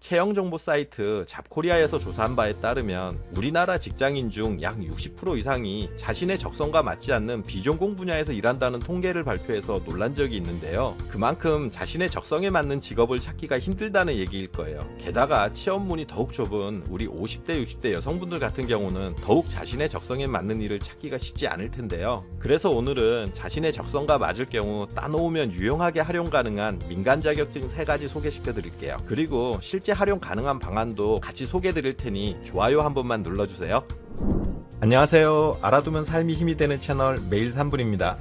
채용정보 사이트 잡코리아에서 조사한 바에 따르면 우리나라 직장인 중 약 60% 이상이 자신의 적성과 맞지 않는 비전공 분야에서 일한다는 통계를 발표해서 놀란 적이 있는데요. 그만큼 자신의 적성에 맞는 직업을 찾기가 힘들다는 얘기일 거예요. 게다가 취업문이 더욱 좁은 우리 50대, 60대 여성분들 같은 경우는 더욱 자신의 적성에 맞는 일을 찾기가 쉽지 않을 텐데요. 그래서 오늘은 자신의 적성과 맞을 경우 따놓으면 유용하게 활용 가능한 민간 자격증 3가지 소개시켜 드릴게요. 그리고 실제 활용 가능한 방안도 같이 소개해 드릴 테니 좋아요 한 번만 눌러주세요. 안녕하세요. 알아두면 삶이 힘이 되는 채널 매일 3분입니다.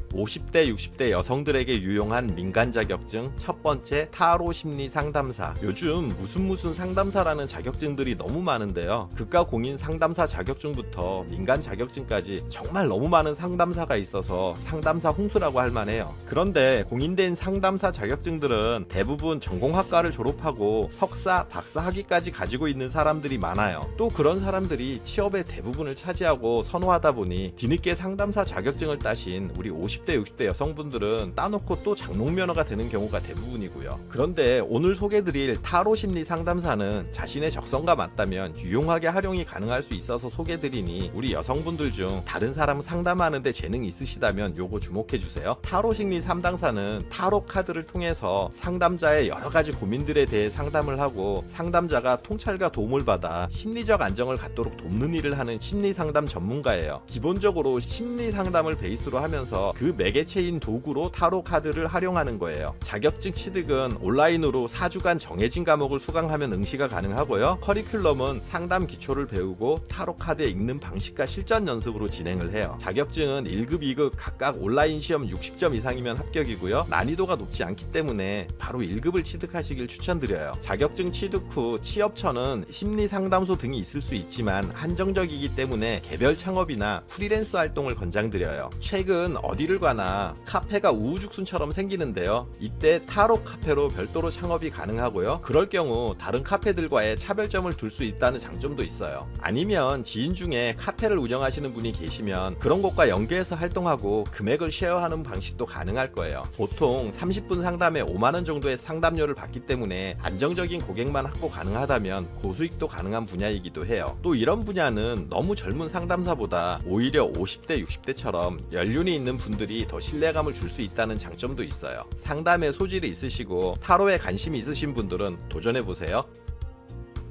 50대, 60대 여성들에게 유용한 민간 자격증 첫 번째, 타로 심리 상담사. 요즘 무슨 상담사라는 자격증들이 너무 많은데요. 극과 공인 상담사 자격증부터 민간 자격증까지 정말 너무 많은 상담사가 있어서 상담사 홍수라고 할 만해요. 그런데 공인된 상담사 자격증들은 대부분 전공학과를 졸업하고 석사, 박사 학위까지 가지고 있는 사람들이 많아요. 또 그런 사람들이 취업의 대부분을 차지하고 선호하다 보니 뒤늦게 상담사 자격증을 따신 우리 50대, 60대 여성분들은 따놓고 또 장롱면허가 되는 경우가 대부분이고요. 그런데 오늘 소개드릴 타로 심리 상담사는 자신의 적성과 맞다면 유용하게 활용이 가능할 수 있어서 소개드리니 우리 여성분들 중 다른 사람 상담하는데 재능이 있으시다면 요거 주목해주세요. 타로 심리 상담사는 타로 카드를 통해서 상담자의 여러가지 고민들에 대해 상담을 하고 상담자가 통찰과 도움을 받아 심리적 안정을 갖도록 돕는 일을 하는 심리 상담 전문가예요. 기본적으로 심리 상담을 베이스로 하면서 그 매개체인 도구로 타로 카드를 활용하는 거예요. 자격증 취득은 온라인으로 4주간 정해진 과목을 수강하면 응시가 가능하고요. 커리큘럼은 상담 기초를 배우고 타로 카드에 읽는 방식과 실전 연습으로 진행을 해요. 자격증은 1급, 2급 각각 온라인 시험 60점 이상이면 합격이고요. 난이도가 높지 않기 때문에 바로 1급을 취득하시길 추천드려요. 자격증 취득 후 취업처는 심리상담소 등이 있을 수 있지만 한정적이기 때문에 개별 창업이나 프리랜서 활동을 권장드려요. 최근 어디를 가나 카페가 우후죽순처럼 생기는데요. 이때 타로 카페로 별도로 창업이 가능하고요. 그럴 경우 다른 카페들과의 차별점을 둘 수 있다는 장점도 있어요. 아니면 지인 중에 카페를 운영하시는 분이 계시면 그런 곳과 연계해서 활동하고 금액을 쉐어하는 방식도 가능할 거예요. 보통 30분 상담에 5만원 정도의 상담료를 받기 때문에 안정적인 고객만 확보 가능하다면 고수익도 가능한 분야이기도 해요. 또 이런 분야는 너무 젊은 상담사보다 오히려 50대, 60대처럼 연륜이 있는 분들이 더 신뢰감을 줄 수 있다는 장점도 있어요. 상담에 소질이 있으시고 타로에 관심이 있으신 분들은 도전해보세요.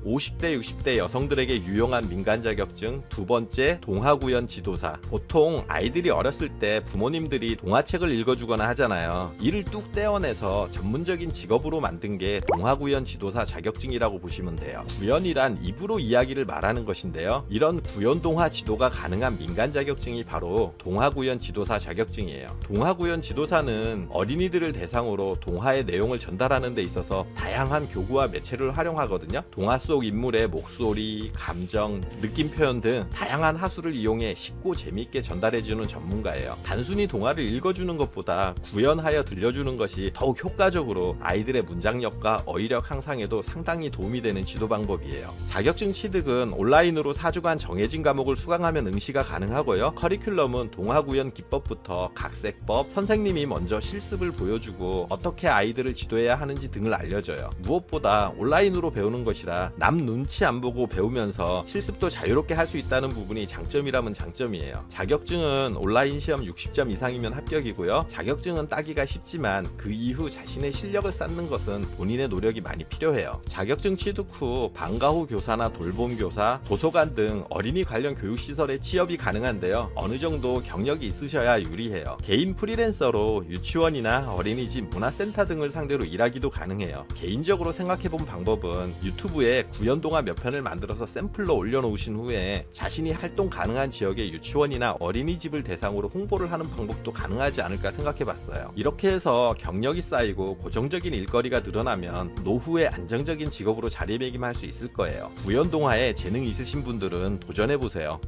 50대, 60대 여성들에게 유용한 민간 자격증 두 번째, 동화구연 지도사. 보통 아이들이 어렸을 때 부모님들이 동화책을 읽어주거나 하잖아요. 이를 뚝 떼어내서 전문적인 직업으로 만든 게 동화구연 지도사 자격증이라고 보시면 돼요. 구연이란 입으로 이야기를 말하는 것인데요. 이런 구연 동화 지도가 가능한 민간 자격증이 바로 동화구연 지도사 자격증이에요. 동화구연 지도사는 어린이들을 대상으로 동화의 내용을 전달하는 데 있어서 다양한 교구와 매체를 활용하거든요. 동화 속 인물의 목소리, 감정, 느낌 표현 등 다양한 하수를 이용해 쉽고 재미있게 전달해주는 전문가예요. 단순히 동화를 읽어주는 것보다 구현하여 들려주는 것이 더욱 효과적으로 아이들의 문장력과 어휘력 향상에도 상당히 도움이 되는 지도 방법이에요. 자격증 취득은 온라인으로 4주간 정해진 과목을 수강하면 응시가 가능하고요. 커리큘럼은 동화 구현 기법부터 각색법, 선생님이 먼저 실습을 보여주고 어떻게 아이들을 지도해야 하는지 등을 알려줘요. 무엇보다 온라인으로 배우는 것이라 남 눈치 안 보고 배우면서 실습도 자유롭게 할 수 있다는 부분이 장점이라면 장점이에요. 자격증은 온라인 시험 60점 이상이면 합격이고요. 자격증은 따기가 쉽지만 그 이후 자신의 실력을 쌓는 것은 본인의 노력이 많이 필요해요. 자격증 취득 후 방과 후 교사나 돌봄 교사, 도서관 등 어린이 관련 교육시설에 취업이 가능한데요. 어느 정도 경력이 있으셔야 유리해요. 개인 프리랜서로 유치원이나 어린이집, 문화센터 등을 상대로 일하기도 가능해요. 개인적으로 생각해본 방법은 유튜브에 구연동화 몇 편을 만들어서 샘플로 올려놓으신 후에 자신이 활동 가능한 지역의 유치원이나 어린이집을 대상으로 홍보를 하는 방법도 가능하지 않을까 생각해봤어요. 이렇게 해서 경력이 쌓이고 고정적인 일거리가 늘어나면 노후에 안정적인 직업으로 자리매김할 수 있을 거예요. 구연동화에 재능이 있으신 분들은 도전해보세요.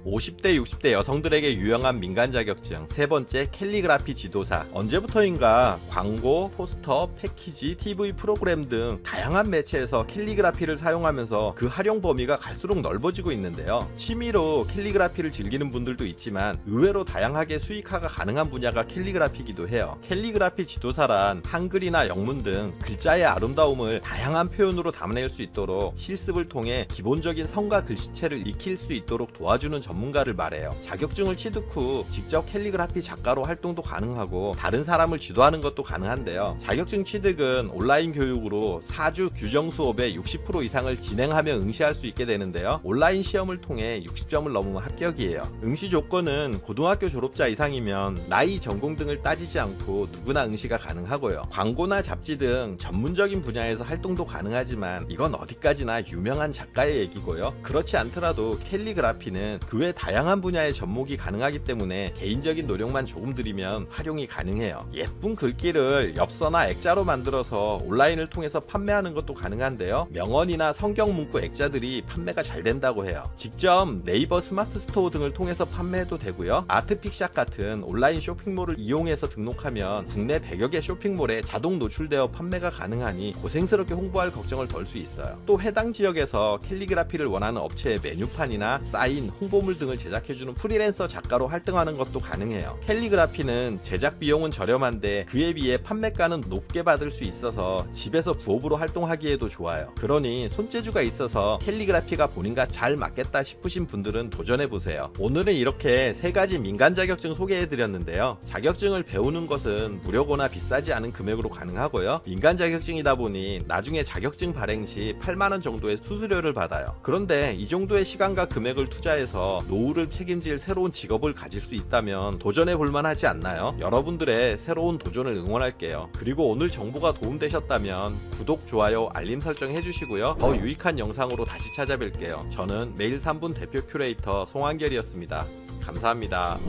50대 60대 여성들에게 유용한 민간 자격증. 세 번째, 캘리그라피 지도사. 언제부터인가 광고, 포스터, 패키지, TV 프로그램 등 다양한 매체에서 캘리그라피를 사용하면서 그 활용 범위가 갈수록 넓어지고 있는데요. 취미로 캘리그라피를 즐기는 분들도 있지만 의외로 다양하게 수익화가 가능한 분야가 캘리그라피이기도 해요. 캘리그라피 지도사란 한글이나 영문 등 글자의 아름다움을 다양한 표현으로 담아낼 수 있도록 실습을 통해 기본적인 성과 글씨체를 익힐 수 있도록 도와주는 전문가를 말해요. 자격증을 취득 후 직접 캘리그라피 작가로 활동도 가능하고 다른 사람을 지도하는 것도 가능한데요. 자격증 취득은 온라인 교육으로 4주 규정 수업의 60% 이상을 진행하며 응시할 수 있게 되는데요. 온라인 시험을 통해 60점을 넘으면 합격이에요. 응시 조건은 고등학교 졸업자 이상이면 나이, 전공 등을 따지지 않고 누구나 응시가 가능하고요. 광고나 잡지 등 전문적인 분야에서 활동도 가능하지만 이건 어디까지나 유명한 작가의 얘기고요. 그렇지 않더라도 캘리그라피는 그 외 다양한 분야의 접목이 가능하기 때문에 개인적인 노력만 조금 들이면 활용이 가능해요. 예쁜 글귀를 엽서나 액자로 만들어서 온라인을 통해서 판매하는 것도 가능한데요. 명언이나 성경 문구 액자들이 판매가 잘 된다고 해요. 직접 네이버 스마트 스토어 등을 통해서 판매해도 되고요. 아트픽샵 같은 온라인 쇼핑몰을 이용해서 등록하면 국내 100여 개 쇼핑몰에 자동 노출되어 판매가 가능하니 고생스럽게 홍보할 걱정을 덜 수 있어요. 또 해당 지역에서 캘리그라피를 원하는 업체의 메뉴판이나 사인, 홍보물 등을 제작해주는 프리랜서 작가로 활동하는 것도 가능해요. 캘리그라피는 제작 비용은 저렴한데 그에 비해 판매가는 높게 받을 수 있어서 집에서 부업으로 활동하기에도 좋아요. 그러니 손재주가 있어서 캘리그라피가 본인과 잘 맞겠다 싶으신 분들은 도전해보세요. 오늘은 이렇게 3가지 민간 자격증 소개해드렸는데요. 자격증을 배우는 것은 무료거나 비싸지 않은 금액으로 가능하고요. 민간 자격증이다 보니 나중에 자격증 발행 시 8만원 정도의 수수료를 받아요. 그런데 이 정도의 시간과 금액을 투자해서 노후를 책임질 새로운 직업을 가질 수 있다면 도전해 볼만 하지 않나요? 여러분들의 새로운 도전을 응원할게요. 그리고 오늘 정보가 도움되셨다면 구독, 좋아요, 알림 설정 해주시고요. 더 유익한 영상으로 다시 찾아뵐게요. 저는 매일 3분 대표 큐레이터 송한결이었습니다. 감사합니다.